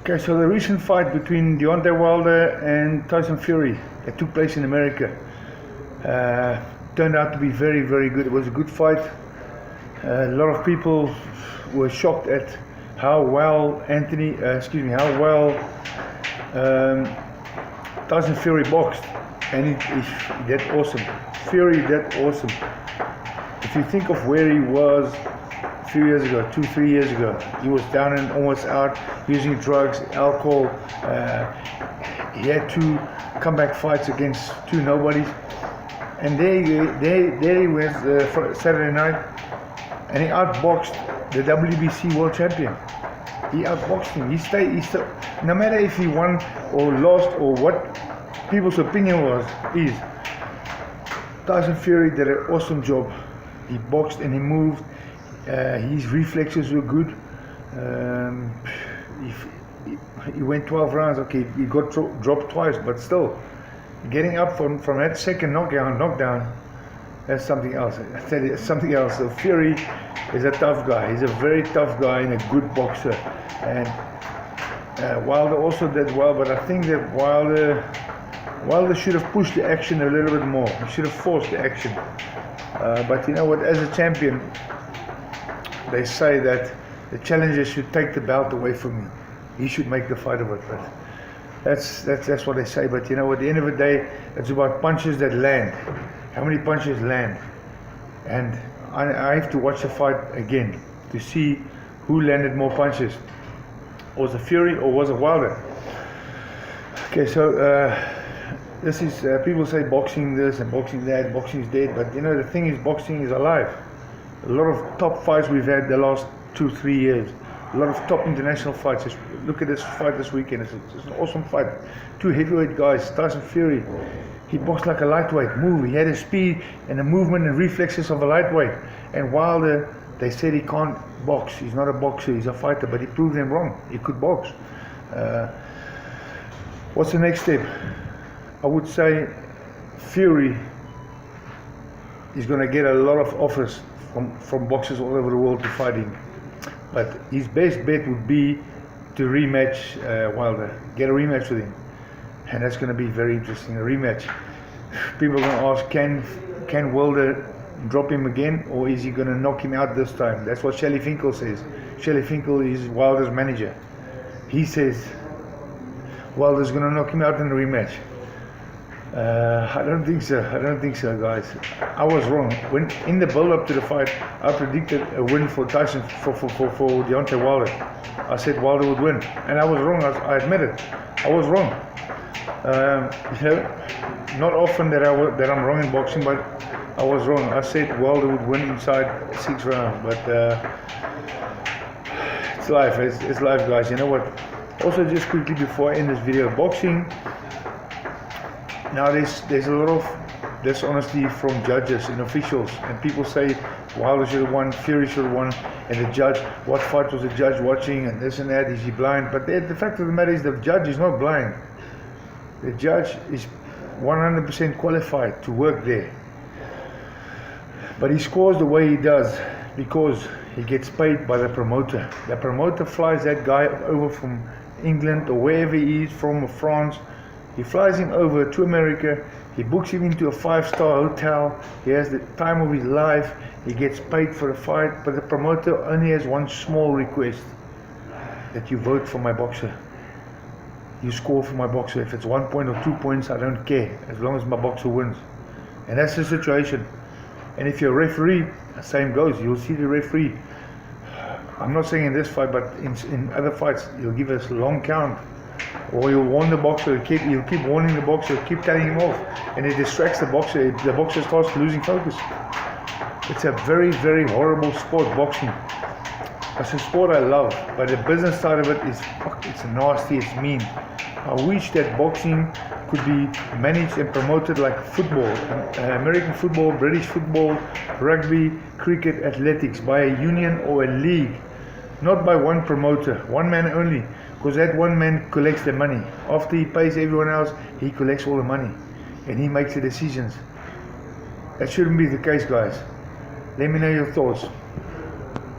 Okay, so the recent fight between Deontay Wilder and Tyson Fury that took place in America turned out to be very, very good. It was a good fight. A lot of people were shocked at how well Tyson Fury boxed, and he did awesome. Fury did awesome. If you think of where he was a few years ago, 2-3 years ago, he was down and almost out, using drugs, alcohol. He had two comeback fights against two nobodies, and there he went Saturday night, and he outboxed the WBC world champion. He outboxed him. He stayed. No matter if he won or lost or what people's opinion is, Tyson Fury did an awesome job. He boxed and he moved. His reflexes were good. He went 12 rounds. Okay, he got dropped twice, but still, getting up from that second knockdown, that's something else. I tell you, something else. So Fury is a tough guy. He's a very tough guy and a good boxer. And Wilder also did well, but I think that Wilder should have pushed the action a little bit more. He should have forced the action. But you know what? As a champion, they say that the challenger should take the belt away from me. He should make the fight of it. But that's what they say. But you know, at the end of the day, it's about punches that land. How many punches land? And I have to watch the fight again to see who landed more punches. Was it Fury or was it Wilder? Okay, so this is people say boxing this and boxing that, boxing is dead. But you know, the thing is, boxing is alive. A lot of top fights we've had the last 2-3 years. A lot of top international fights. Just look at this fight this weekend. It's an awesome fight. Two heavyweight guys. Tyson Fury, he boxed like a lightweight. He had the speed and the movement and reflexes of a lightweight. And Wilder, they said he can't box. He's not a boxer. He's a fighter. But he proved them wrong. He could box. What's the next step? I would say Fury is going to get a lot of offers from boxers all over the world to fight him. But his best bet would be to rematch Wilder, get a rematch with him, and that's going to be very interesting. A rematch. People are going to ask, can Wilder drop him again, or is he going to knock him out this time? That's what Shelly Finkel says. Shelly Finkel is Wilder's manager. He says Wilder's going to knock him out in the rematch. I don't think so, guys. I was wrong. When in the build-up to the fight, I predicted a win for Tyson for Deontay Wilder. I said Wilder would win, and I was wrong. I admit it. I was wrong. You know, not often that I'm wrong in boxing, but I was wrong. I said Wilder would win inside 6 rounds, but it's life. It's life, guys. You know what? Also, just quickly before I end this video, boxing. Now there's a lot of dishonesty from judges and officials, and people say Wilder should have won, Fury should have won, and the judge, what fight was the judge watching, and this and that, is he blind? But the fact of the matter is, the judge is not blind. The judge is 100% qualified to work there. But he scores the way he does because he gets paid by the promoter. The promoter flies that guy over from England or wherever he is from, France. He flies him over to America, he books him into a 5-star hotel, he has the time of his life, he gets paid for the fight, but the promoter only has one small request: that you vote for my boxer. You score for my boxer. If it's 1 point or 2 points, I don't care, as long as my boxer wins. And that's the situation. And if you're a referee, the same goes. You'll see the referee. I'm not saying in this fight, but in other fights, you'll give us a long count. Or you'll warn the boxer, you'll keep warning the boxer, keep telling him off, and it distracts the boxer. The boxer starts losing focus. It's a very, very horrible sport, boxing. It's a sport I love, but the business side of it is, it's nasty, it's mean. I wish that boxing could be managed and promoted like football, American football, British football, rugby, cricket, athletics, by a union or a league, not by one promoter, one man only. Because that one man collects the money. After he pays everyone else, he collects all the money. And he makes the decisions. That shouldn't be the case, guys. Let me know your thoughts.